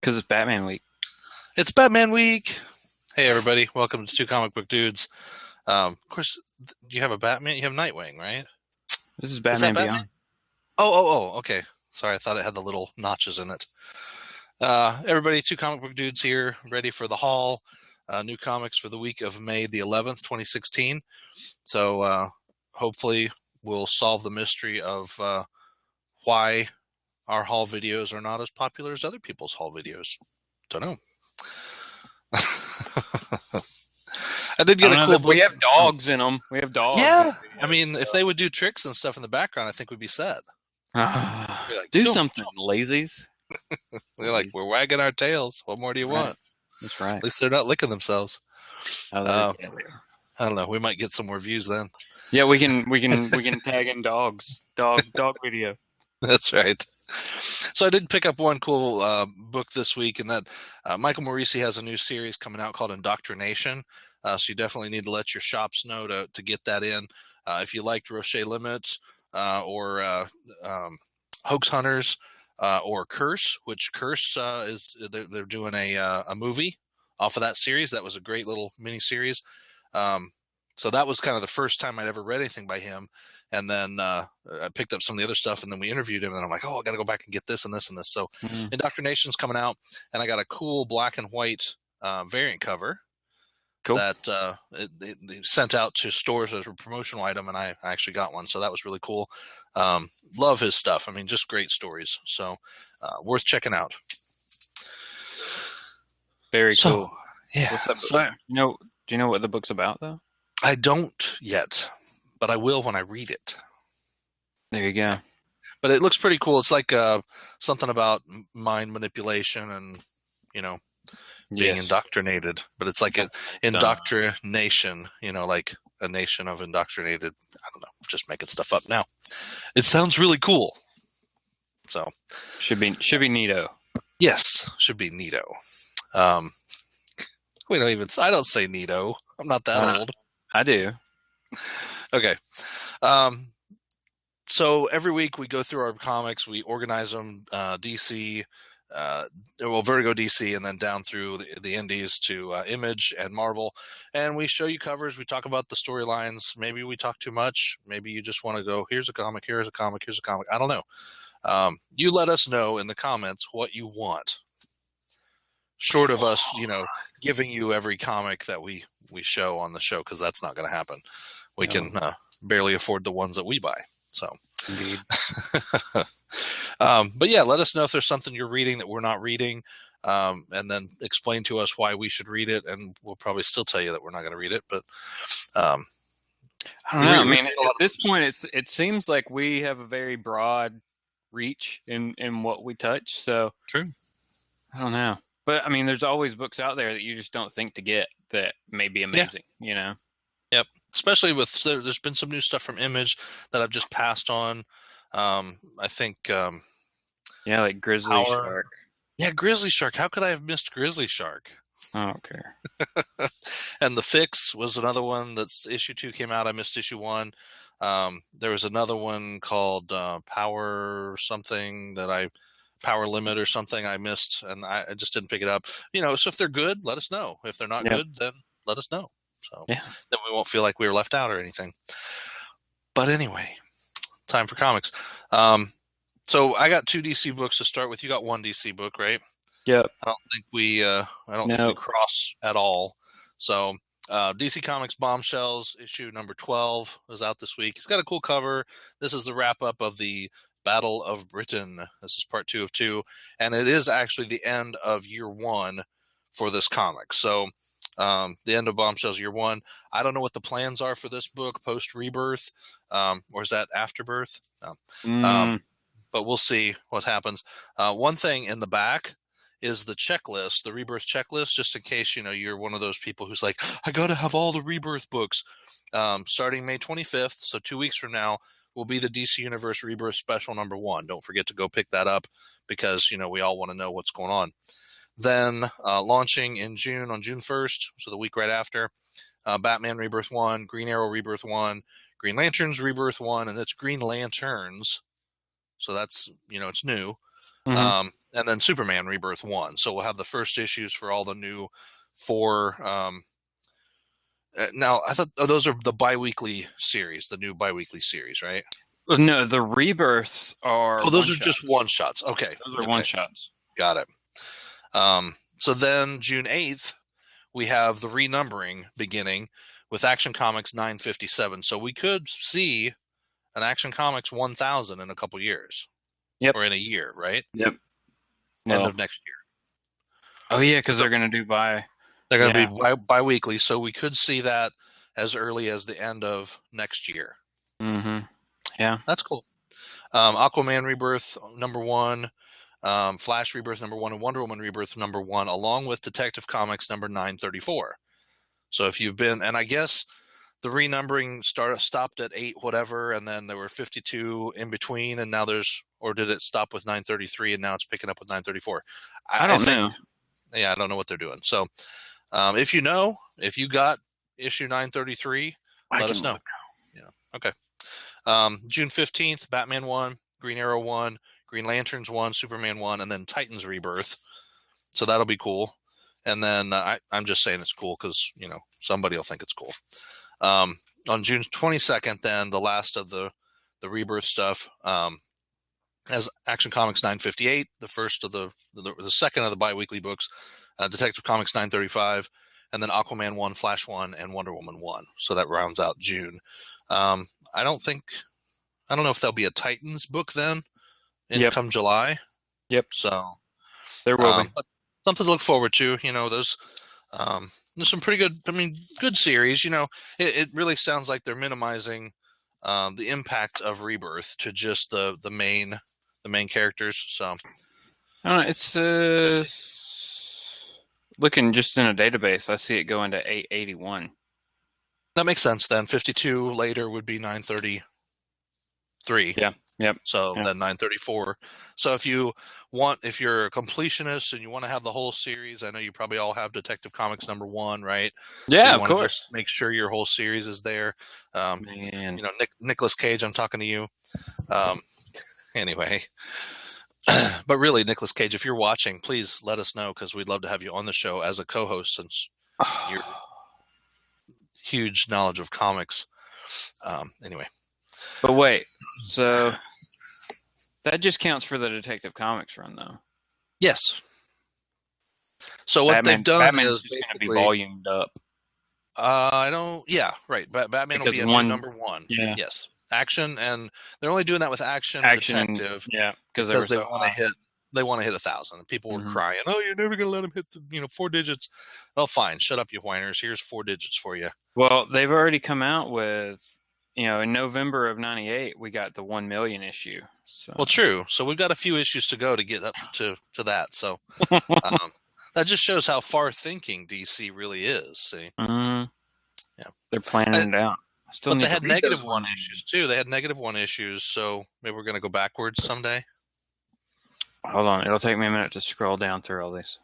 Because it's Batman week. It's Batman week. Hey, everybody. Welcome to Two Comic Book Dudes. Of course, you have a Batman. You have Nightwing, right? This is Is that Batman Batman? Beyond. Oh, okay. Sorry, I thought it had the little notches in it. Everybody, Two Comic Book Dudes here, ready for the haul. New comics for the week of May the 11th, 2016. So hopefully we'll solve the mystery of why our haul videos are not as popular as other people's haul videos. Don't know. I did get a cool book. We have dogs in them. We have dogs. Yeah. I mean, if they would do tricks and stuff in the background, I think we'd be set. Like, do something, lazies. They're like, we're wagging our tails. What more do you want? That's right. At least they're not licking themselves. I don't know. We might get some more views then. Yeah, we can tag in dogs. Dog video. That's right. So I did pick up one cool book this week, and that Michael Morisi has a new series coming out called Indoctrination. So you definitely need to let your shops know to get that in. If you liked Roche Limits or Hoax Hunters or Curse, which Curse is they're doing a movie off of that series. That was a great little mini series. So that was kind of the first time I'd ever read anything by him. And then I picked up some of the other stuff, and then we interviewed him, and I'm like, I got to go back and get this and this and this. So Indoctrination's coming out, and I got a cool black and white variant cover that they sent out to stores as a promotional item, and I actually got one. So that was really cool. Love his stuff. I mean, just great stories. So worth checking out. Very cool. Yeah. What's that book? Do you know what the book's about, though? I don't yet, but I will when I read it. There you go. But it looks pretty cool. It's like something about mind manipulation and, being indoctrinated. But it's like an indoctrination, like a nation of indoctrinated. I don't know. Just making stuff up now. It sounds really cool. So should be neato. Yes, should be neato. I don't say neato. I'm not that old. I do. Okay. So every week we go through our comics, we organize them, DC, Vertigo DC, and then down through the indies to Image and Marvel. And we show you covers. We talk about the storylines. Maybe we talk too much. Maybe you just want to go, here's a comic, here's a comic, here's a comic. I don't know. You let us know in the comments what you want. Short of us, giving you every comic that we show on the show, because that's not going to happen. We can barely afford the ones that we buy. So, indeed. But yeah, let us know if there's something you're reading that we're not reading, and then explain to us why we should read it. And we'll probably still tell you that we're not going to read it. But I don't know. I mean, at this point, it seems like we have a very broad reach in what we touch. So true. I don't know. But, I mean, there's always books out there that you just don't think to get that may be amazing, Yep. Especially there's been some new stuff from Image that I've just passed on. I think... like Grizzly Shark. Yeah, Grizzly Shark. How could I have missed Grizzly Shark? I don't care. And The Fix was another one that's issue 2 came out. I missed issue 1. There was another one called Power something Power Limit or something I missed, and I just didn't pick it up. So if they're good, let us know. If they're not good, then let us know. So then we won't feel like we were left out or anything. But anyway, time for comics. So I got 2 DC books to start with. You got 1 DC book, right? Yep. I don't think we cross at all. So DC Comics Bombshells issue number 12 is out this week. It's got a cool cover. This is the wrap up of the Battle of Britain. This is part 2 of 2, and it is actually the end of year 1 for this comic. So the end of Bombshells year 1. I don't know what the plans are for this book post Rebirth, or is that Afterbirth? No. But we'll see what happens. One thing in the back is the checklist, the Rebirth checklist, just in case you're one of those people who's like, I got to have all the Rebirth books. Starting May 25th, so 2 weeks from now, will be the DC Universe Rebirth Special number 1. Don't forget to go pick that up, because we all want to know what's going on. Then launching in June, on June 1st, so the week right after, Batman Rebirth 1, Green Arrow Rebirth 1, Green Lanterns Rebirth 1, and it's Green Lanterns, so that's, it's new. and then Superman Rebirth 1. So we'll have the first issues for all the new 4. Now, I thought those are the bi-weekly series, the new bi-weekly series, right? No, the Rebirths are. Oh, those are just one-shots. Okay. Those are one-shots. Got it. So then June 8th, we have the renumbering beginning with Action Comics 957. So we could see an Action Comics 1000 in a couple years. Yep. Or in a year, right? Yep. End of next year. Oh, yeah, because they're going to do They're going to be bi-weekly, so we could see that as early as the end of next year. Mm-hmm. Yeah. That's cool. Aquaman Rebirth #1, Flash Rebirth #1, and Wonder Woman Rebirth #1, along with Detective Comics number 934. So if you've been, and I guess the renumbering stopped at 8 whatever, and then there were 52 in between, and now or did it stop with 933 and now it's picking up with 934? I don't know. Yeah, I don't know what they're doing. So if you got issue 933, let us know. Yeah. Okay. June 15th, Batman 1, Green Arrow 1, Green Lanterns 1, Superman 1, and then Titans Rebirth. So that'll be cool. And then I'm just saying it's cool because, somebody will think it's cool. On June 22nd, then the last of the Rebirth stuff, as Action Comics 958, the first of the second of the bi-weekly books, Detective Comics 935, and then Aquaman 1, Flash 1, and Wonder Woman 1. So that rounds out June. I don't know if there'll be a Titans book then come July. Yep. So there will be. But something to look forward to. There's some pretty good, good series. It really sounds like they're minimizing the impact of Rebirth to just the main characters. So I don't know, it's looking just in a database. I see it going to 881. That makes sense then. 52 later would be 933. Yeah. Yep. So then 934. So if you're a completionist and you want to have the whole series, I know you probably all have Detective Comics #1, right? Yeah, so of course. Just make sure your whole series is there. Nicolas Cage, I'm talking to you. Anyway, but really, Nicolas Cage, if you're watching, please let us know because we'd love to have you on the show as a co-host since your huge knowledge of comics. Anyway. But wait, so that just counts for the Detective Comics run, though. Yes. So what they've done is going to be volumed up. Yeah, right. Batman will be a new #1. Yeah. Yes. Action, and they're only doing that with Action Detective. Yeah, because they want to hit. They want to hit 1,000. People were crying, "Oh, you're never going to let them hit the 4 digits." Well, fine. Shut up, you whiners. Here's 4 digits for you. Well, they've already come out with. In November of '98, we got the 1 million issue. So. Well, true. So we've got a few issues to go to get up to that. So that just shows how far-thinking DC really is. See, yeah, they're planning it out. But they had -1 issues too. They had -1 issues. So maybe we're going to go backwards someday. Hold on, it'll take me a minute to scroll down through all these.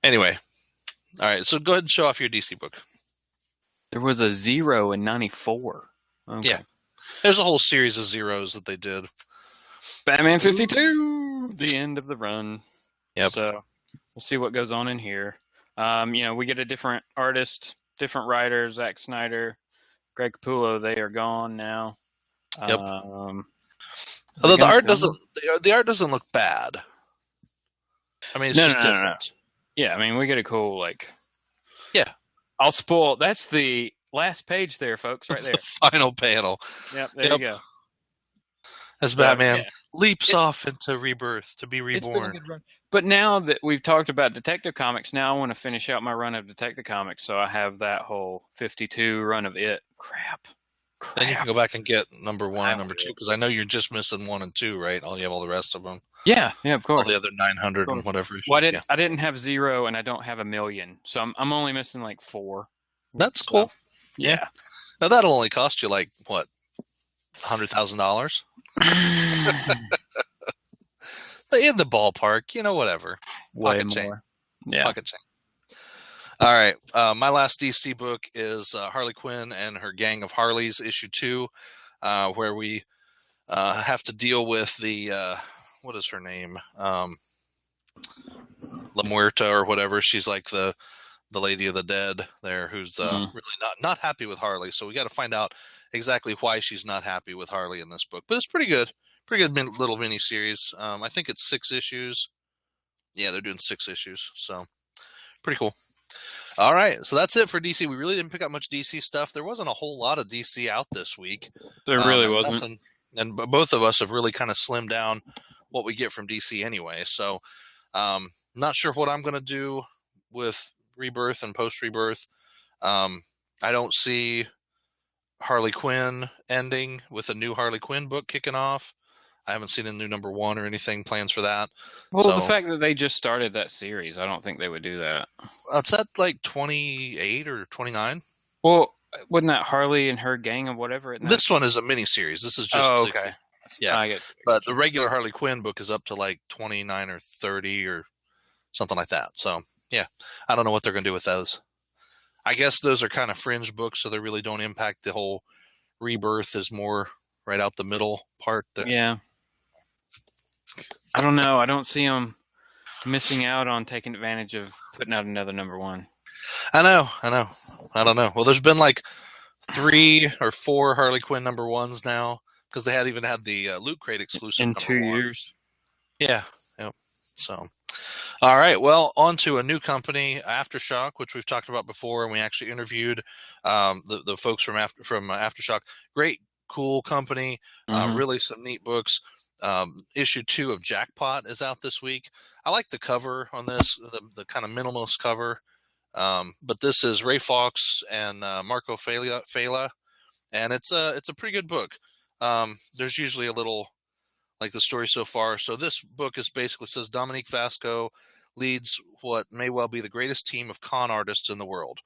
Anyway, all right. So go ahead and show off your DC book. There was a 0 in '94. Okay. Yeah. There's a whole series of zeros that they did. Batman 52, the end of the run. Yep. So we'll see what goes on in here. We get a different artist, different writer, Zack Snyder, Greg Capullo. They are gone now. Yep. Although the art doesn't look bad. It's just different. No. Yeah, we get a cool Yeah. I'll spoil. That's the last page there, folks, right there. The final panel. Yep, there you go. As Batman leaps off into Rebirth to be reborn. It's been a good run. But now that we've talked about Detective Comics, now I want to finish out my run of Detective Comics, so I have that whole 52 run of it. Crap. Then you can go back and get #1 and #2, because I know you're just missing 1 and 2, right? You have all the rest of them. Yeah, of course. All the other 900 and whatever. Well, I didn't have 0, and I don't have 1 million, so I'm only missing 4. That's cool. Yeah. Now that'll only cost you what, $100,000? In the ballpark, whatever. Way Pocket more. Yeah. Pocket chain. All right. My last DC book is Harley Quinn and Her Gang of Harleys, issue 2, where we have to deal with the what is her name? La Muerta or whatever. She's like the Lady of the Dead there, who's really not happy with Harley. So we got to find out exactly why she's not happy with Harley in this book. But it's pretty good little mini series. I think it's 6 issues. Yeah, they're doing 6 issues, so pretty cool. All right, so that's it for DC. We really didn't pick up much DC stuff. There wasn't a whole lot of DC out this week. There really wasn't. And both of us have really kind of slimmed down what we get from DC anyway. So not sure what I'm going to do with Rebirth and post-Rebirth. I don't see Harley Quinn ending with a new Harley Quinn book kicking off. I haven't seen a new number 1 or anything, plans for that. Well, the fact that they just started that series, I don't think they would do that. It's at like 28 or 29. Well, wasn't that Harley and her gang or whatever? This one is a mini-series. This is just 60. Okay. Yeah, but the regular Harley Quinn book is up to like 29 or 30 or something like that. So, yeah, I don't know what they're going to do with those. I guess those are kind of fringe books, so they really don't impact the whole Rebirth. Is more right out the middle part there. Yeah. I don't know. I don't see them missing out on taking advantage of putting out another number 1. I know. I don't know. Well, there's been like 3 or 4 Harley Quinn number 1s now, because they had even had the Loot Crate exclusive in number 2 1. years. Yeah. Yep. So, all right. Well, on to a new company, Aftershock, which we've talked about before, and we actually interviewed the folks from Aftershock. Great, cool company. Really some neat books. Issue 2 of Jackpot is out this week. I like the cover on this, the kind of minimalist cover. But this is Ray Fawkes and Marco Failla, and it's a pretty good book. There's usually a little, like the story so far. So this book is basically says Dominique Vasco leads what may well be the greatest team of con artists in the world.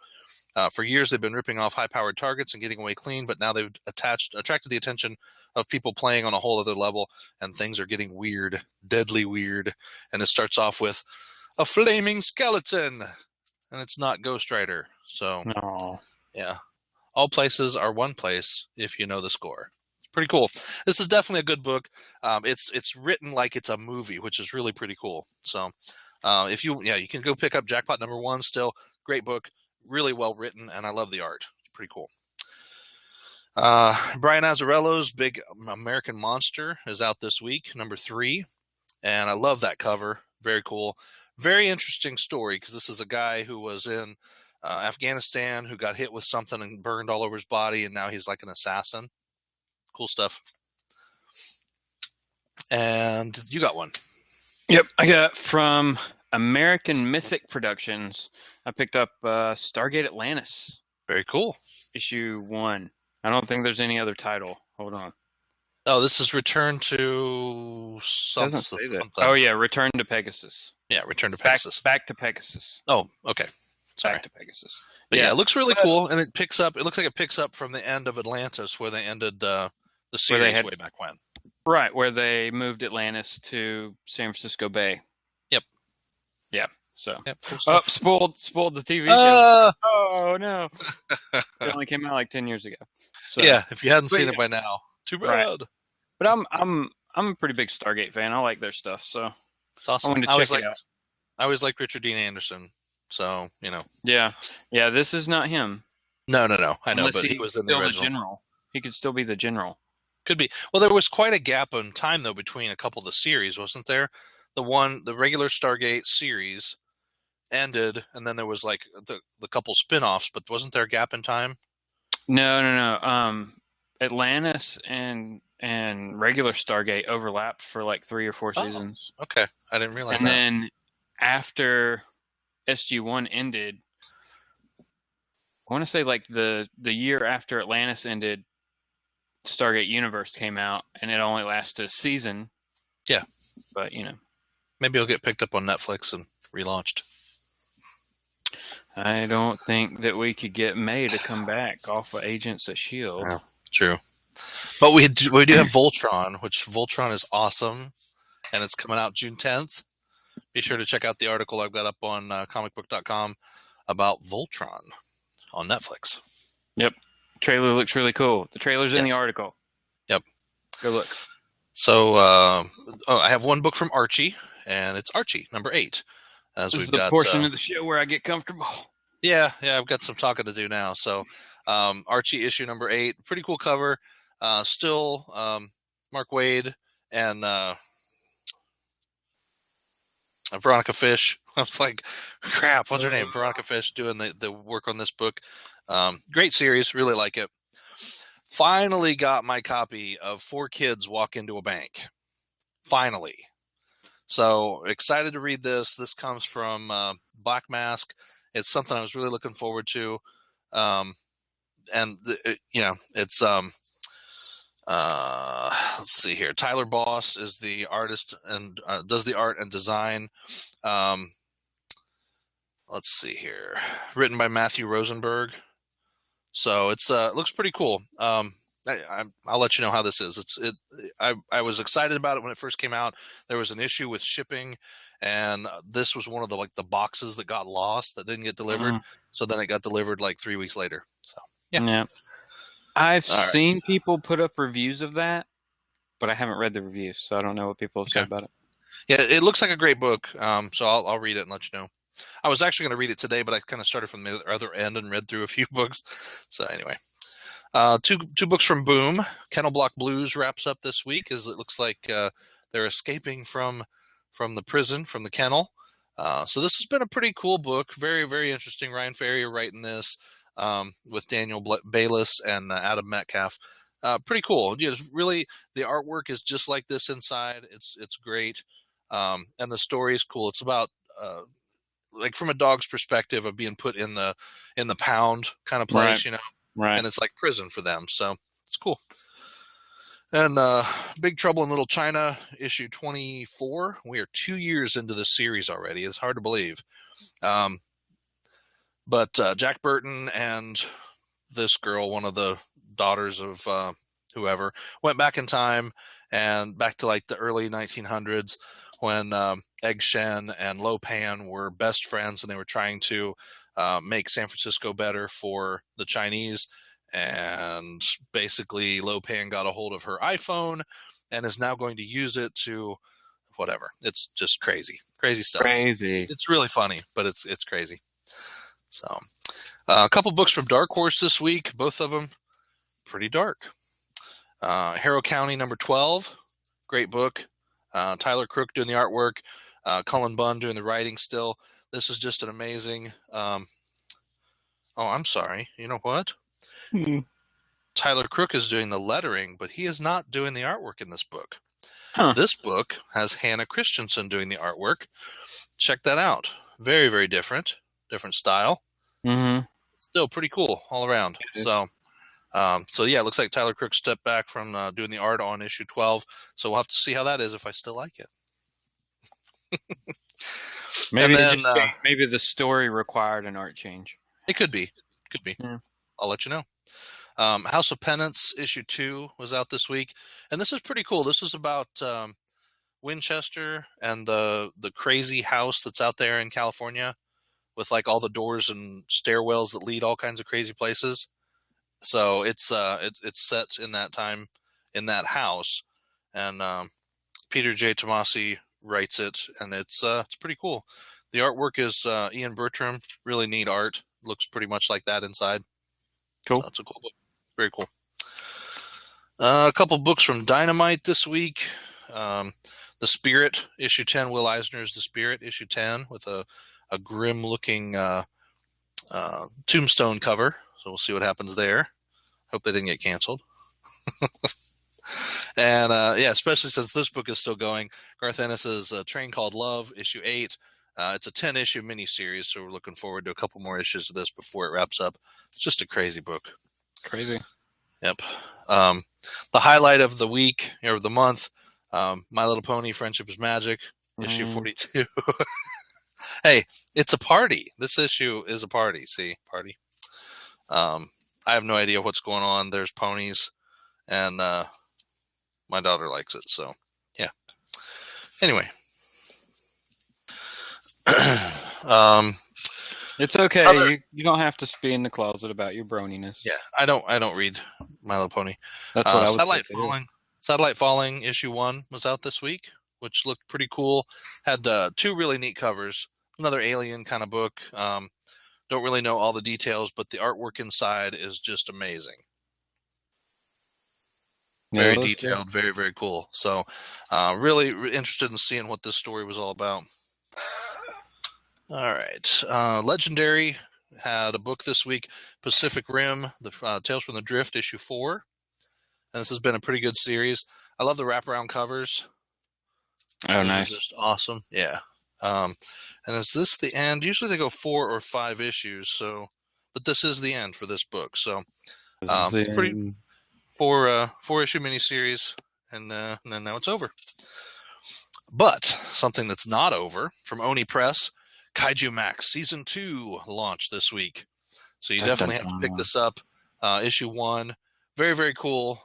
For years, they've been ripping off high-powered targets and getting away clean, but now they've attracted the attention of people playing on a whole other level, and things are getting weird, deadly weird. And it starts off with a flaming skeleton, and it's not Ghost Rider. So, yeah, all places are one place if you know the score. Pretty cool. This is definitely a good book. It's written like it's a movie, which is really pretty cool. So, you can go pick up Jackpot number 1. Still great book. Really well written, and I love the art. It's pretty cool. Brian Azzarello's Big American Monster is out this week, number 3, and I love that cover. Very cool. Very interesting story, because this is a guy who was in Afghanistan, who got hit with something and burned all over his body, and now he's like an assassin. Cool stuff. And you got one. Yep, I got from American Mythic Productions. I picked up Stargate Atlantis. Very cool. Issue 1. I don't think there's any other title. Hold on. Oh, this is Return to something. Oh, yeah, Return to Pegasus. Yeah, Return to Pegasus. Back to Pegasus. Oh, okay. Sorry. Back to Pegasus. But yeah, it looks really cool, and it looks like it picks up from the end of Atlantis, where they ended the series way back when. Right, where they moved Atlantis to San Francisco Bay. Yep. Yeah. So, cool spoiled the TV show. Oh no! It only came out like 10 years ago. So, yeah, if you hadn't seen it by now, too bad. Right. But I'm a pretty big Stargate fan. I like their stuff, so it's awesome. I wanted to check it out. I always liked Richard Dean Anderson, so you know. Yeah. This is not him. No. I know, but he was in the original. The general. He could still be the general. Could be. Well, there was quite a gap in time though between a couple of the series, wasn't there? The regular Stargate series ended, and then there was like the couple spin-offs, but wasn't there a gap in time? No. Atlantis and regular Stargate overlapped for like 3 or 4 seasons. Okay, I didn't realize that. And then after SG-1 ended, I want to say like the year after Atlantis ended, Stargate Universe came out, and it only lasted a season. Yeah. But, you know. Maybe it'll get picked up on Netflix and relaunched. I don't think that we could get May to come back off of Agents of S.H.I.E.L.D. Yeah, true. But we do have Voltron, which Voltron is awesome, and it's coming out June 10th. Be sure to check out the article I've got up on comicbook.com about Voltron on Netflix. Yep. Trailer looks really cool. The trailer's in the article. Yep. Go look. So I have one book from Archie, and it's Archie number 8. This is the portion of the show where I get comfortable. Yeah, I've got some talking to do now. So Archie issue number 8, pretty cool cover. Still Mark Waid and Veronica Fish. I was like, crap, what's her name? Veronica Fish doing the work on this book. Great series, really like it. Finally got my copy of 4 Kids Walk Into a Bank. Finally. So excited to read this. This comes from Black Mask. It's something I was really looking forward to. It's let's see here. Tyler Boss is the artist and does the art and design. Let's see here. Written by Matthew Rosenberg. So it looks pretty cool. I'll let you know how this is. I was excited about it when it first came out. There was an issue with shipping, and this was one of the boxes that got lost that didn't get delivered. So then it got delivered like 3 weeks later. So yeah. I've seen people put up reviews of that, but I haven't read the reviews, so I don't know what people have said about it. Yeah, it looks like a great book. So I'll read it and let you know. I was actually going to read it today, but I kind of started from the other end and read through a few books. So anyway, two books from Boom. Kennel Block Blues wraps up this week, as it looks like they're escaping from the prison, from the kennel. So this has been a pretty cool book. Very, very interesting. Ryan Ferrier writing this with Daniel Bayliss and Adam Metcalf. Pretty cool. Yeah, really, the artwork is just like this inside. It's great. And the story is cool. It's about like from a dog's perspective of being put in the pound kind of place, Right. And it's like prison for them. So it's cool. And Big Trouble in Little China, issue 24. We are 2 years into this series already. It's hard to believe. But Jack Burton and this girl, one of the daughters of whoever, went back in time and back to like the early 1900s when Egg Shen and Lo Pan were best friends, and they were trying to make San Francisco better for the Chinese. And basically, Lo Pan got a hold of her iPhone and is now going to use it to whatever. It's just crazy stuff. Crazy. It's really funny, but it's crazy. So, a couple books from Dark Horse this week. Both of them pretty dark. Harrow County number 12, great book. Tyler Crook doing the artwork. Cullen Bunn doing the writing still. This is just an amazing... oh, I'm sorry. You know what? Tyler Crook is doing the lettering, but he is not doing the artwork in this book. This book has Hannah Christensen doing the artwork. Check that out. Very, very different style. Still pretty cool all around. So yeah, it looks like Tyler Crook stepped back from doing the art on issue 12. So we'll have to see how that is if I still like it. Maybe maybe the story required an art change. It could be. Yeah. I'll let you know. House of Penance issue 2 was out this week, and this is pretty cool. This is about Winchester and the crazy house that's out there in California with like all the doors and stairwells that lead all kinds of crazy places. So it's set in that time in that house, and Peter J. Tomasi writes it, and it's pretty cool. The artwork is Ian Bertram, really neat art. Looks pretty much like that inside. Cool. So it's a cool book. Very cool. A couple books from Dynamite this week. The Spirit, issue 10. Will Eisner's The Spirit, issue 10, with a grim-looking tombstone cover. So we'll see what happens there. Hope they didn't get canceled. And yeah, especially since this book is still going, Garth Ennis's Train Called Love, issue 8. It's a 10-issue miniseries, so we're looking forward to a couple more issues of this before it wraps up. It's just a crazy book. Crazy. Yep. The highlight of the week, or the month, My Little Pony, Friendship is Magic, issue 42. Hey, it's a party. This issue is a party. See? Party. I have no idea what's going on. There's ponies, and my daughter likes it, so yeah. Anyway. It's okay. You don't have to be in the closet about your broniness. Yeah, I don't read My Little Pony. That's what I would Satellite say. Falling. Satellite Falling issue 1 was out this week, which looked pretty cool. Had 2 really neat covers. Another alien kind of book. Don't really know all the details, but the artwork inside is just amazing. Very detailed, very, very cool. So really interested in seeing what this story was all about. All right. Legendary had a book this week, Pacific Rim, the Tales from the Drift, issue 4. And this has been a pretty good series. I love the wraparound covers. Oh, nice. Just awesome. Yeah. And is this the end? Usually they go 4 or 5 issues. But this is the end for this book. So pretty 4-issue miniseries, and then now it's over. But something that's not over from Oni Press, Kaiju Max Season 2 launched this week. So you definitely have to pick this up. Issue 1. Very, very cool.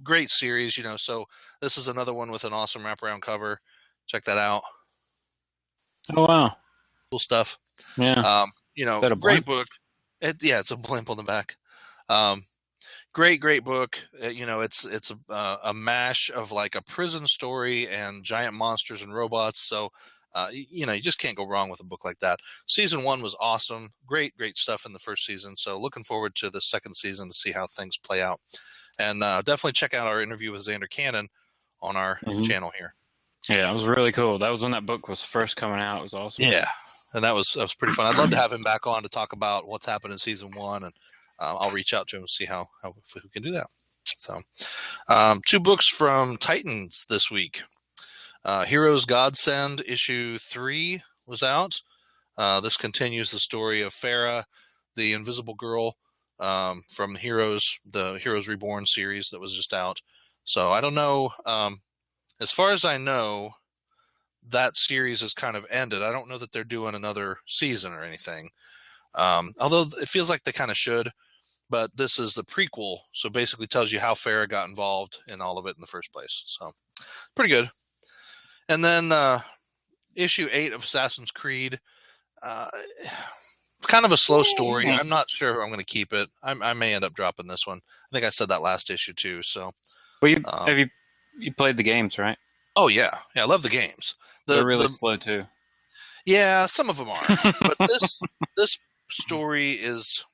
Great series, So this is another one with an awesome wraparound cover. Check that out. Oh, wow. Cool stuff. Yeah. Great book. It's a blimp on the back. Great book. It's a mash of like a prison story and giant monsters and robots. So, you just can't go wrong with a book like that. Season 1 was awesome. Great stuff in the first season. So looking forward to the second season to see how things play out. And definitely check out our interview with Xander Cannon on our channel here. Yeah, it was really cool. That was when that book was first coming out. It was awesome. Yeah, and that was pretty fun. I'd love to have him back on to talk about what's happened in Season 1, and I'll reach out to him and see how if we can do that. So, 2 books from Titans this week. Heroes Godsend issue 3 was out. This continues the story of Farah, the Invisible Girl, from the Heroes Reborn series that was just out. So I don't know. As far as I know, that series has kind of ended. I don't know that they're doing another season or anything. Although it feels like they kind of should. But this is the prequel, so basically tells you how Farah got involved in all of it in the first place. So pretty good. And then issue 8 of Assassin's Creed. It's kind of a slow story. I'm not sure if I'm going to keep it. I may end up dropping this one. I think I said that last issue too. So, well, have you played the games, right? Oh yeah, I love the games. They're really slow too. Yeah, some of them are. But this story is,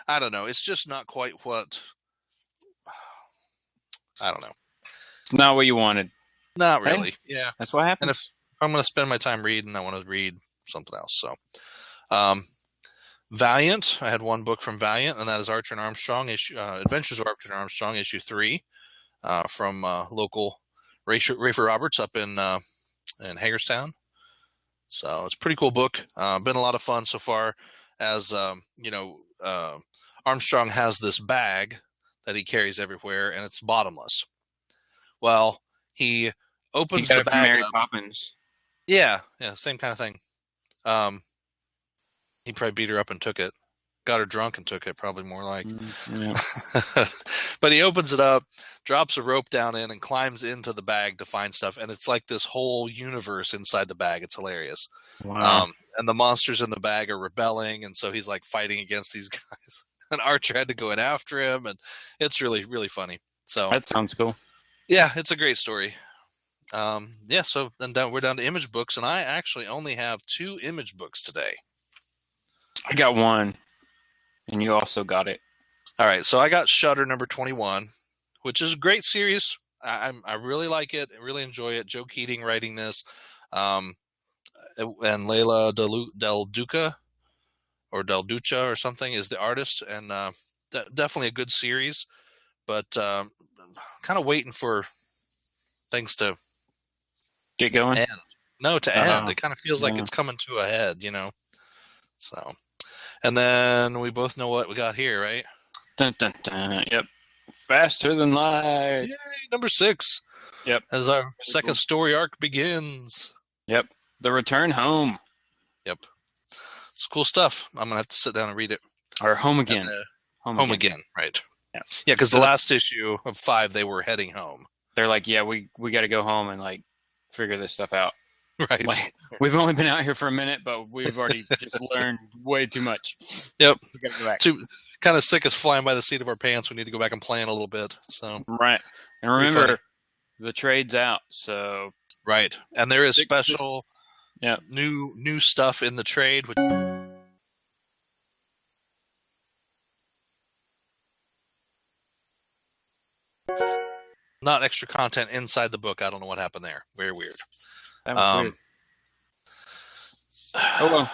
I don't know. It's just not quite what. I don't know. Not what you wanted. Not really. Hey, yeah, that's what happens. And if I'm going to spend my time reading, I want to read something else. So, Valiant. I had 1 book from Valiant, and that is Archer and Armstrong Adventures of Archer and Armstrong issue 3 from local Rafer Roberts up in Hagerstown. So it's a pretty cool book. Been a lot of fun so far. As Armstrong has this bag that he carries everywhere, and it's bottomless. Well, he opens the bag Mary up. Poppins. Yeah, same kind of thing. He probably beat her up and took it. Got her drunk and took it, probably more like. Yeah. But he opens it up, drops a rope down in, and climbs into the bag to find stuff. And it's like this whole universe inside the bag. It's hilarious. Wow. And the monsters in the bag are rebelling, and so he's like fighting against these guys. And Archer had to go in after him, and it's really, really funny. So that sounds cool. Yeah, it's a great story. So then we're down to image books, and I actually only have 2 image books today. I got 1, and you also got it. All right, so I got Shudder number 21, which is a great series. I really like it. I really enjoy it. Joe Keating writing this, and Leila Del Duca or something is the artist, and definitely a good series. But kind of waiting for things to get going. End. No, to end. It kind of feels like it's coming to a head, So, and then we both know what we got here, right? Dun, dun, dun. Yep. Faster Than Light. Yay, number 6. Yep. As our second story arc begins. Yep. The Return Home. Yep. It's cool stuff. I'm going to have to sit down and read it. Or Home Again. Home again, right. Yeah, because the last issue of 5, they were heading home. They're like, yeah, we got to go home and like figure this stuff out. Right. Like, we've only been out here for a minute, but we've already just learned way too much. Yep. We gotta go back. Too kind of sick of flying by the seat of our pants. We need to go back and plan a little bit. So right. And remember, the trade's out. So right, and there is special, new stuff in the trade. Not extra content inside the book. I don't know what happened there. Very weird. That was weird. Oh well.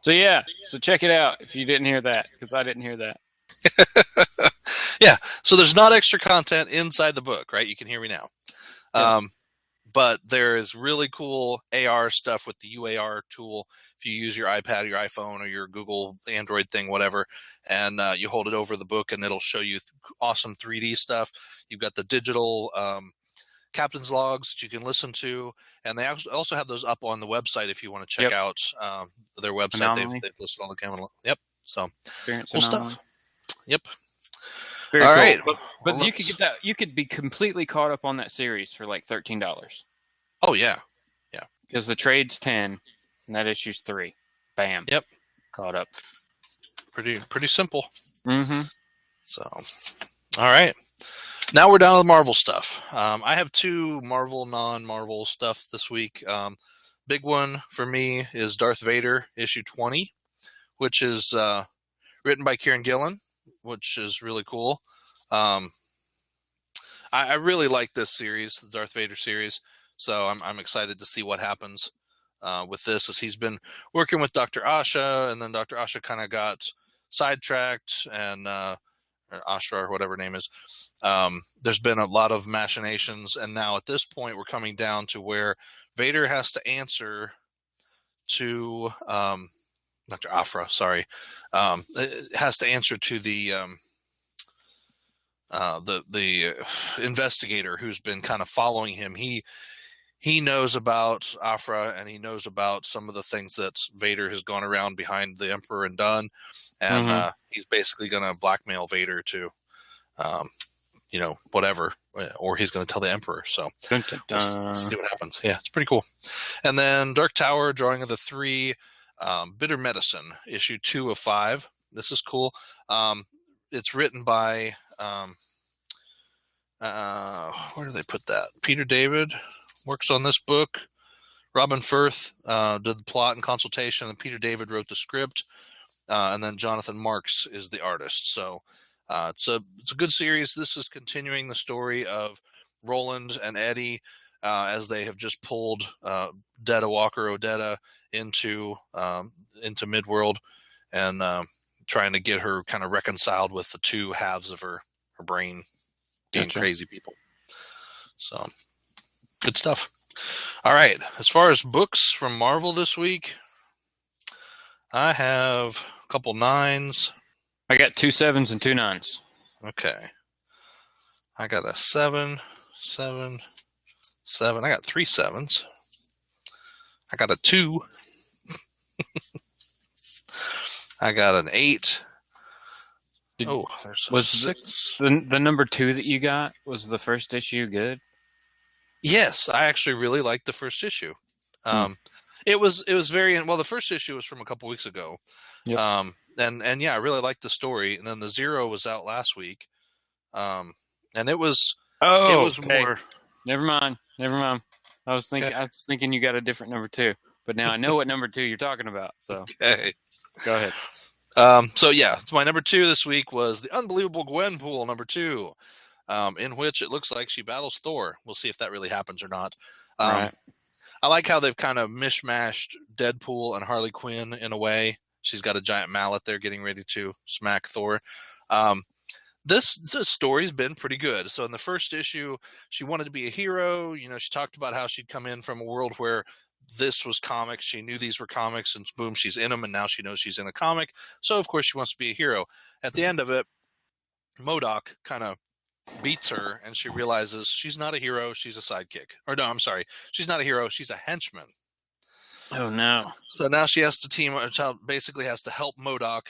So check it out if you didn't hear that, because I didn't hear that. Yeah. So there's not extra content inside the book, right? You can hear me now. Yeah. But there is really cool AR stuff with the UAR tool. If you use your iPad, your iPhone, or your Google Android thing, whatever, and you hold it over the book, and it'll show you awesome 3D stuff. You've got the digital captain's logs that you can listen to, and they also have those up on the website if you want to check out their website. They've listed all the camera. Yep. So cool stuff. Yep. Very all cool. Right. But you could get that. You could be completely caught up on that series for like $13. Oh yeah, yeah. Because the trade's 10, and that issue's 3. Bam. Yep. Caught up. Pretty simple. Mm-hmm. So, all right. Now we're down to the Marvel stuff. I have 2 Marvel, non-Marvel stuff this week. Big one for me is Darth Vader issue 20, which is written by Kieran Gillen, which is really cool. I really like this series, the Darth Vader series, so I'm excited to see what happens with this, as he's been working with Dr. Asha, and then Dr. Asha kind of got sidetracked, and or Ashra, or whatever her name is. There's been a lot of machinations, and now at this point we're coming down to where Vader has to answer to Dr. Afra, sorry, has to answer to the investigator who's been kind of following him. He knows about Afra, and he knows about some of the things that Vader has gone around behind the Emperor and done, and he's basically going to blackmail Vader to, whatever, or he's going to tell the Emperor. So we'll see what happens. Yeah, it's pretty cool. And then Dark Tower, Drawing of the 3. Bitter Medicine, issue 2 of 5. This is cool. It's written by where do they put that? Peter David works on this book. Robin Firth did the plot and consultation, and Peter David wrote the script. And then Jonathan Marks is the artist. So it's a good series. This is continuing the story of Roland and Eddie as they have just pulled Detta Walker Odetta into Midworld, and trying to get her kind of reconciled with the two halves of her brain being crazy people. So good stuff. All right. As far as books from Marvel this week, I have a couple 9s. I got 2 7s and 2 9s. Okay. I got a 7, 7, 7. I got 3 7s. I got a 2. I got an 8. There's 6. The number 2 that you got, was the first issue good? Yes, I actually really liked the first issue. It was very well. The first issue was from a couple weeks ago. Yep. And yeah, I really liked the story. And then the Zero was out last week. And it was more. Never mind. I was thinking you got a different number 2, but now I know what number 2 you're talking about. So okay, go ahead. So yeah, my number 2 this week was the Unbelievable Gwenpool number 2, in which it looks like she battles Thor. We'll see if that really happens or not. Right. I like how they've kind of mishmashed Deadpool and Harley Quinn in a way. She's got a giant mallet there getting ready to smack Thor. This story's been pretty good. So in the first issue, she wanted to be a hero. You know, she talked about how she'd come in from a world where this was comics. She knew these were comics, and boom, she's in them, and now she knows she's in a comic. So, of course, she wants to be a hero. At the end of it, MODOK kind of beats her, and she realizes she's not a hero, she's a sidekick. Or no, I'm sorry, she's not a hero, she's a henchman. Oh, no. So now she has to basically has to help MODOK.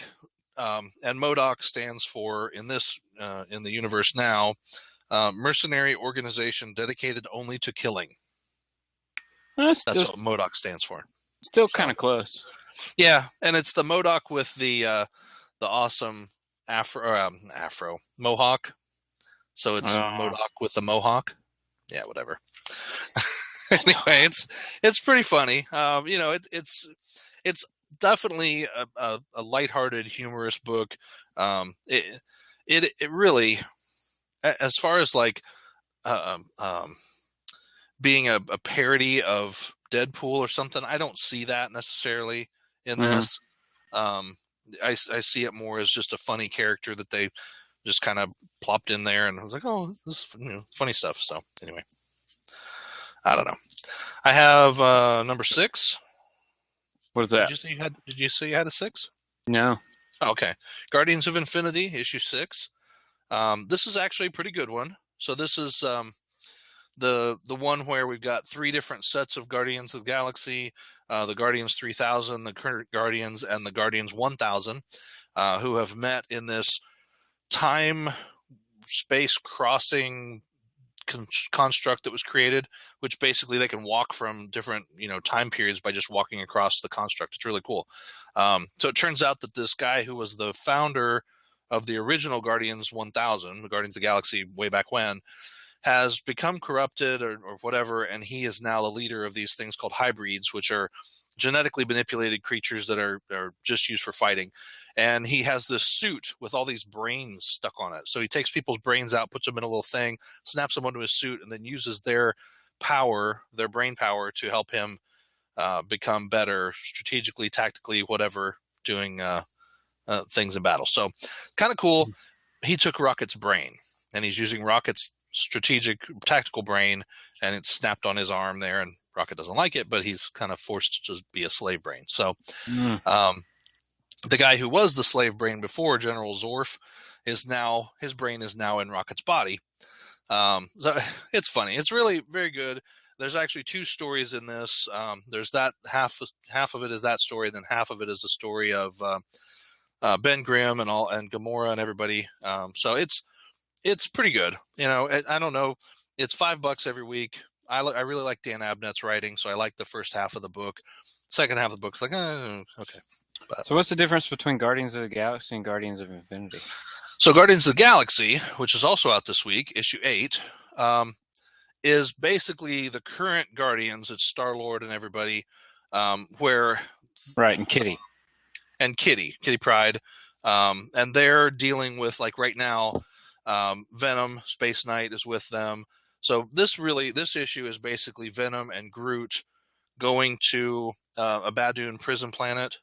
And MODOK stands for, in the universe now, mercenary organization dedicated only to killing. That's That's what MODOK stands for. Still kind of close. Yeah, and it's the MODOK with the awesome afro mohawk. So it's MODOK with the mohawk. Yeah, whatever. Anyway, it's pretty funny. It's definitely a lighthearted, humorous book. It really, as far as like being a parody of Deadpool or something, I don't see that necessarily in this. I see it more as just a funny character that they just kind of plopped in there, and I was like, oh, this is funny stuff. So anyway, I don't know. I have number 6. What is that? Did you say you had a 6? No. Okay. Guardians of Infinity, issue 6. This is actually a pretty good one. So this is the one where we've got 3 different sets of Guardians of the Galaxy, the Guardians 3000, the current Guardians, and the Guardians 1000, who have met in this time space crossing construct that was created, which basically they can walk from different time periods by just walking across the construct. It's really cool. So it turns out that this guy who was the founder of the original Guardians 1000, the Guardians of the Galaxy way back when, has become corrupted or whatever, and he is now the leader of these things called hybrids, which are genetically manipulated creatures that are just used for fighting. And he has this suit with all these brains stuck on it. So he takes people's brains out, puts them in a little thing, snaps them onto his suit, and then uses their power, their brain power, to help him become better strategically, tactically, whatever, doing things in battle. So kind of cool. He took Rocket's brain, and he's using Rocket's strategic tactical brain, and it's snapped on his arm there, and Rocket doesn't like it, but he's kind of forced to be a slave brain. So the guy who was the slave brain before, General Zorf, his brain is now in Rocket's body. So it's funny. It's really very good. There's actually 2 stories in this. There's that half of it is that story, then half of it is the story of Ben Grimm and Gamora and everybody. So it's pretty good. I don't know. It's $5 every week. I really like Dan Abnett's writing, so I like the first half of the book. Second half of the book's like, okay. But, so what's the difference between Guardians of the Galaxy and Guardians of Infinity? So Guardians of the Galaxy, which is also out this week, issue 8, is basically the current Guardians. It's Star-Lord and everybody, where... Right, and Kitty. And Kitty Pryde. And they're dealing with, like right now, Venom, Space Knight is with them. So this issue is basically Venom and Groot going to a Badoon prison planet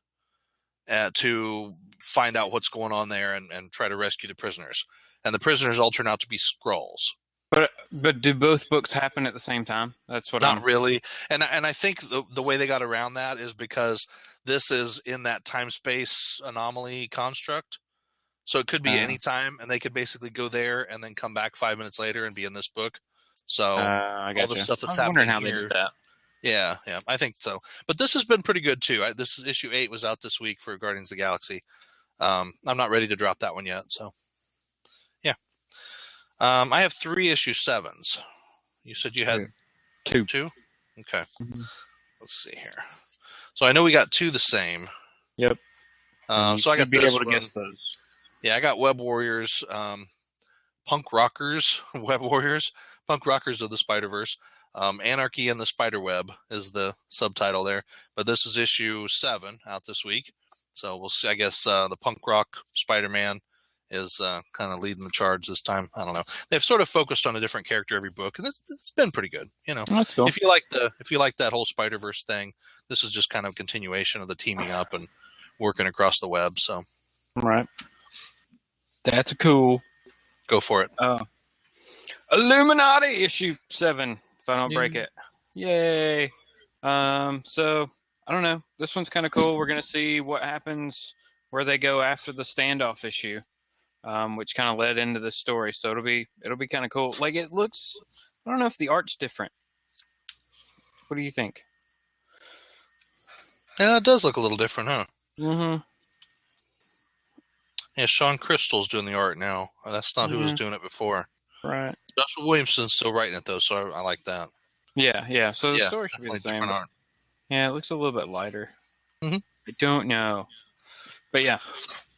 to find out what's going on there and try to rescue the prisoners. And the prisoners all turn out to be Skrulls. But do both books happen at the same time? That's what Not really. And I think the way they got around that is because this is in that time-space anomaly construct. So it could be any time, and they could basically go there and then come back 5 minutes later and be in this book. So I got all the stuff that's I was wondering happening how here, they did that. Yeah, I think so. But this has been pretty good too. This issue 8 was out this week for Guardians of the Galaxy. I'm not ready to drop that one yet. So yeah, I have 3 issue 7s. You said you had 2. Okay. Mm-hmm. Let's see here. So I know we got 2 the same. Yep. So I got be this able to one. guess those. Yeah, I got Web Warriors, Punk Rockers, Web Warriors, Punk Rockers of the Spider-Verse. Anarchy in the Spiderweb is the subtitle there. But this is issue 7 out this week. So we'll see. I guess the punk rock Spider-Man is kind of leading the charge this time. I don't know. They've sort of focused on a different character every book, and it's been pretty good. That's cool. If you like that whole Spider-Verse thing, this is just kind of a continuation of the teaming up and working across the web. So, right. That's cool. Go for it. Illuminati issue 7. If I don't break it. Yay. So I don't know. This one's kind of cool. We're going to see what happens, where they go after the standoff issue, which kind of led into the story. So it'll be kind of cool. Like it looks, I don't know if the art's different. What do you think? Yeah, it does look a little different, huh? Mm-hmm. Yeah, Sean Crystal's doing the art now. That's not who was doing it before. Right. Joshua Williamson's still writing it, though, so I like that. Yeah. So the Yeah, story should be the definitely same. different art. Yeah, it looks a little bit lighter. Mm-hmm. I don't know. But yeah,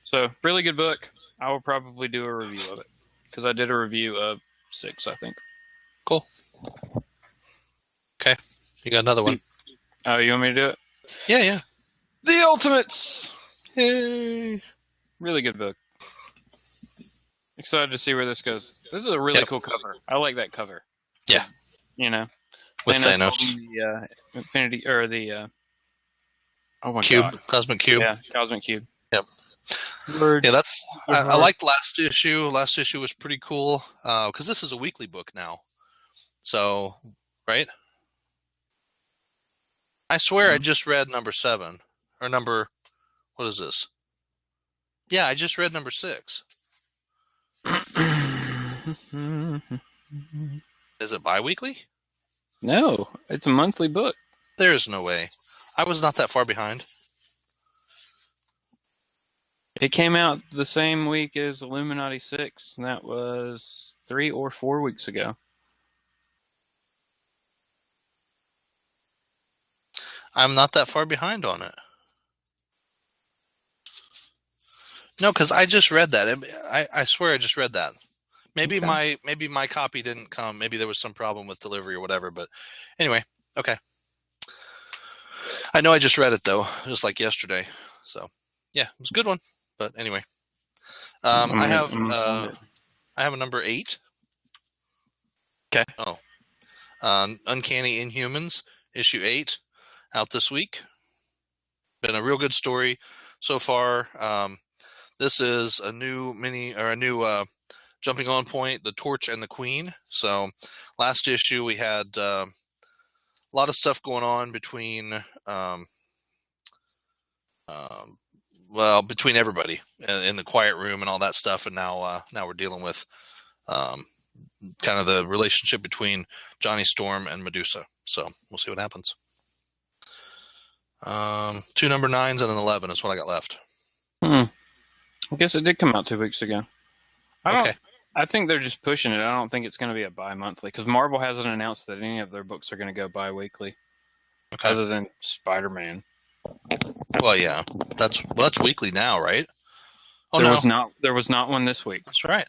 so really good book. I will probably do a review of it because I did a review of 6, I think. Cool. Okay, you got another one. Oh, you want me to do it? Yeah. The Ultimates! Yay! Really good book. Excited to see where this goes. This is a really cool cover. I like that cover. Yeah. You know? With Thanos. The Infinity, or the... oh my Cube. God. Cosmic Cube. Yeah, Cosmic Cube. Yep. Word. Yeah, that's... I liked last issue. Last issue was pretty cool. Because this is a weekly book now. So, right? I swear I just read number 7. Or number... What is this? Yeah, I just read number 6. Is it bi-weekly? No, it's a monthly book. There's no way. I was not that far behind. It came out the same week as Illuminati 6, and that was 3 or 4 weeks ago. I'm not that far behind on it. No, because I just read that. I swear I just read that. Maybe my copy didn't come. Maybe there was some problem with delivery or whatever. But anyway, okay. I know I just read it though, just like yesterday. So yeah, it was a good one. But anyway, I have a number 8. Okay. Oh, Uncanny Inhumans issue 8 out this week. Been a real good story so far. This is a new jumping on point, the Torch and the Queen. So last issue we had a lot of stuff going on between between everybody in the quiet room and all that stuff, and now we're dealing with kind of the relationship between Johnny Storm and Medusa. So we'll see what happens. 2 number 9s and an 11 is what I got left. I guess it did come out 2 weeks ago. I think they're just pushing it. I don't think it's going to be a bi-monthly because Marvel hasn't announced that any of their books are going to go bi-weekly, other than Spider-Man. Well, yeah, that's weekly now, right? Oh, there was not one this week. That's right.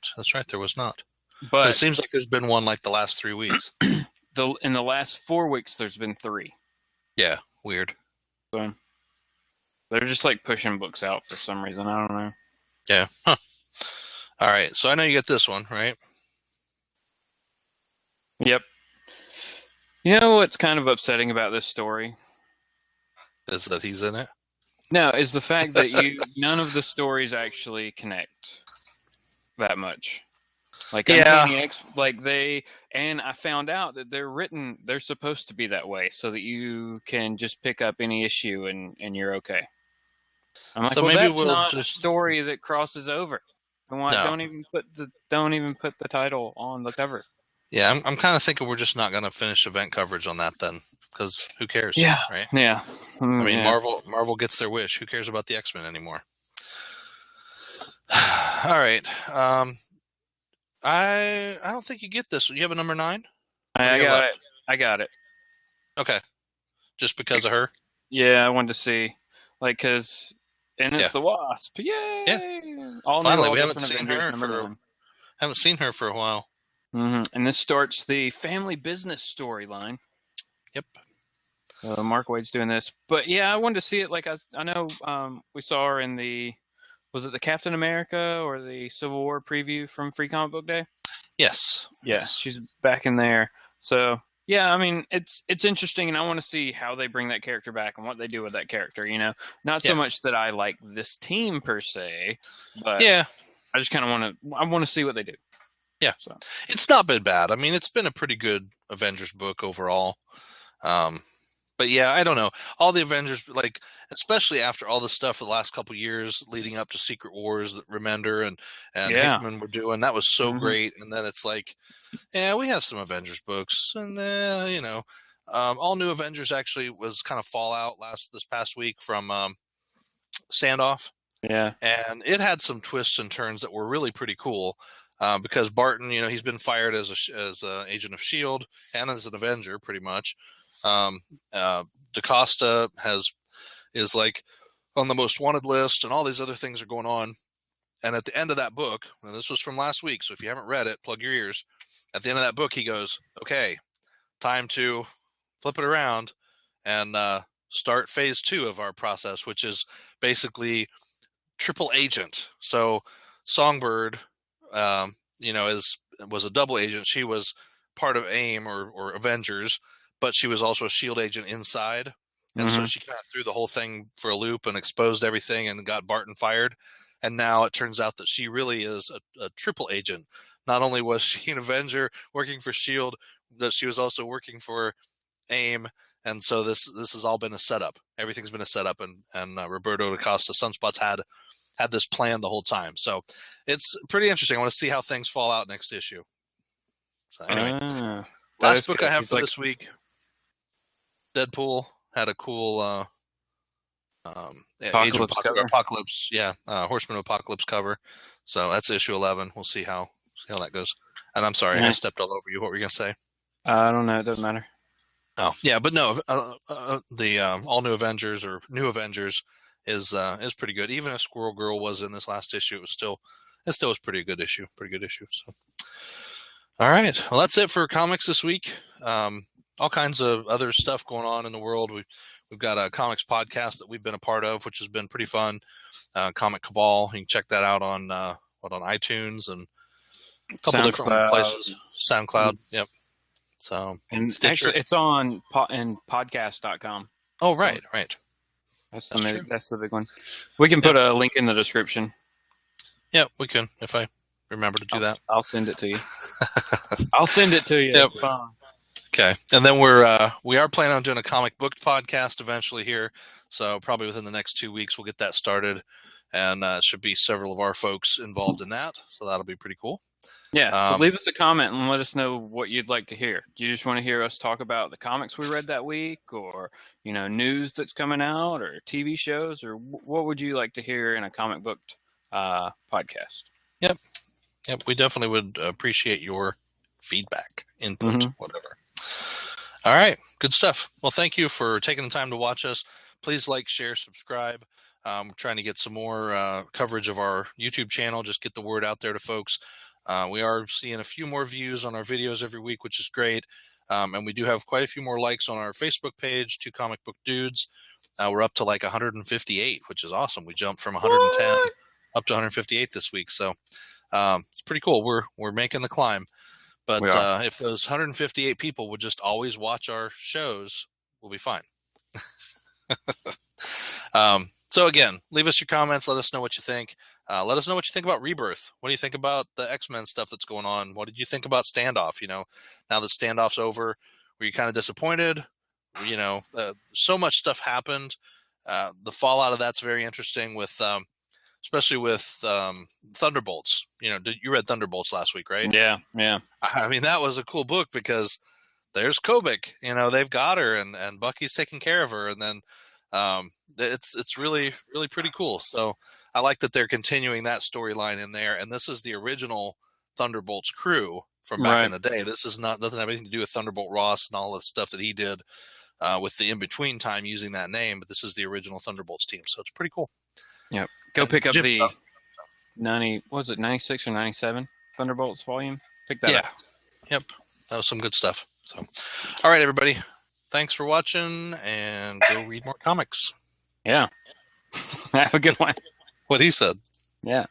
There was not. But it seems like there's been one like the last 3 weeks. In the last 4 weeks, there's been 3. Yeah, weird. So they're just like pushing books out for some reason. I don't know. Yeah. Huh. All right. So I know you get this one, right? Yep. You know what's kind of upsetting about this story? Is that he's in it? No, is the fact that none of the stories actually connect that much. Like, yeah. And I found out that they're supposed to be that way so that you can just pick up any issue and you're okay. I'm like, so well, maybe that's not a story that crosses over. And why don't even put the title on the cover? Yeah, I'm kind of thinking we're just not going to finish event coverage on that then, because who cares? Yeah, right. Yeah. I mean, Marvel gets their wish. Who cares about the X-Men anymore? All right. I don't think you get this. You have a number 9? I got it. Okay. Just because of her? Yeah, I wanted to see, and it's the Wasp. Yay! Yeah. Finally, we haven't seen her for a while. Mm-hmm. And this starts the family business storyline. Yep. Mark Waid's doing this, but yeah, I wanted to see it. Like I know we saw her in was it the Captain America or the Civil War preview from Free Comic Book Day? Yes. Yeah, she's back in there. So yeah, I mean it's interesting, and I want to see how they bring that character back and what they do with that character. You know, not so much that I like this team per se, but I just kind of want to see what they do. Yeah, so it's not been bad. I mean, it's been a pretty good Avengers book overall. But yeah, I don't know. All the Avengers, especially after all the stuff for the last couple of years leading up to Secret Wars that Remender and Hickman were doing, that was so great. And then it's like, we have some Avengers books, and All New Avengers actually was kind of fallout this past week from Standoff. Yeah, and it had some twists and turns that were really pretty cool. because Barton, he's been fired as a agent of Shield and as an Avenger, pretty much. DaCosta is like on the most wanted list, and all these other things are going on. And at the end of that book, and this was from last week, so if you haven't read it, plug your ears. At the end of that book, he goes, "Okay, time to flip it around and start phase 2 of our process, which is basically triple agent." So Songbird, was a double agent. She was part of AIM or Avengers, but she was also a Shield agent inside. And so she kind of threw the whole thing for a loop and exposed everything and got Barton fired. And now it turns out that she really is a triple agent. Not only was she an Avenger working for Shield, but she was also working for AIM. And so this has all been a setup. Everything's been a setup, and Roberto DaCosta Sunspots had this plan the whole time. So it's pretty interesting. I want to see how things fall out next issue. So anyway, last book I have for this week, Deadpool had a cool Apocalypse cover. Apocalypse, Horseman of Apocalypse cover. So that's issue 11. We'll see how that goes. And I'm sorry, I stepped all over you. What were you going to say? I don't know. It doesn't matter. Oh, yeah, but no, the all new Avengers or New Avengers is pretty good. Even if Squirrel Girl was in this last issue, it still was pretty good issue. Pretty good issue. So, all right, well, that's it for comics this week. All kinds of other stuff going on in the world. We've got a comics podcast that we've been a part of, which has been pretty fun. Comic Cabal. You can check that out on iTunes and a couple different places. SoundCloud. Yep. So, and actually, it's on podcast.com. Oh, right. That's the big one. We can put a link in the description. Yeah, we can, if I remember to do that. I'll send it to you. I'll send it to you. Yep. It's fine. Okay, and then we are planning on doing a comic book podcast eventually here. So probably within the next 2 weeks we'll get that started, and should be several of our folks involved in that. So that'll be pretty cool. Yeah, so leave us a comment and let us know what you'd like to hear. Do you just want to hear us talk about the comics we read that week, or news that's coming out, or TV shows, or what would you like to hear in a comic book podcast? Yep. We definitely would appreciate your feedback, input, whatever. All right, good stuff. Well, thank you for taking the time to watch us. Please like, share, subscribe. We're trying to get some more coverage of our YouTube channel. Just get the word out there to folks. We are seeing a few more views on our videos every week, which is great. And we do have quite a few more likes on our Facebook page, Two Comic Book Dudes. We're up to like 158, which is awesome. We jumped from 110 up to 158 this week. So it's pretty cool. We're making the climb. But if those 158 people would just always watch our shows, we'll be fine. So again, leave us your comments. Let us know what you think. Let us know what you think about Rebirth. What do you think about the X-Men stuff that's going on? What did you think about Standoff? Now that Standoff's over, were you kind of disappointed? So much stuff happened. The fallout of that's very interesting with, especially with Thunderbolts. You read Thunderbolts last week, right? Yeah. I mean, that was a cool book because there's Kobik. They've got her, and Bucky's taking care of her, and then it's really, really pretty cool. So I like that they're continuing that storyline in there. And this is the original Thunderbolts crew from back in the day. This doesn't have anything to do with Thunderbolt Ross and all the stuff that he did with the in-between time using that name. But this is the original Thunderbolts team. So it's pretty cool. Yep. Go pick up the 96 or 97 Thunderbolts volume? Pick that up. Yep. That was some good stuff. So, all right, everybody. Thanks for watching, and go read more comics. Yeah. Have a good one. What he said. Yeah.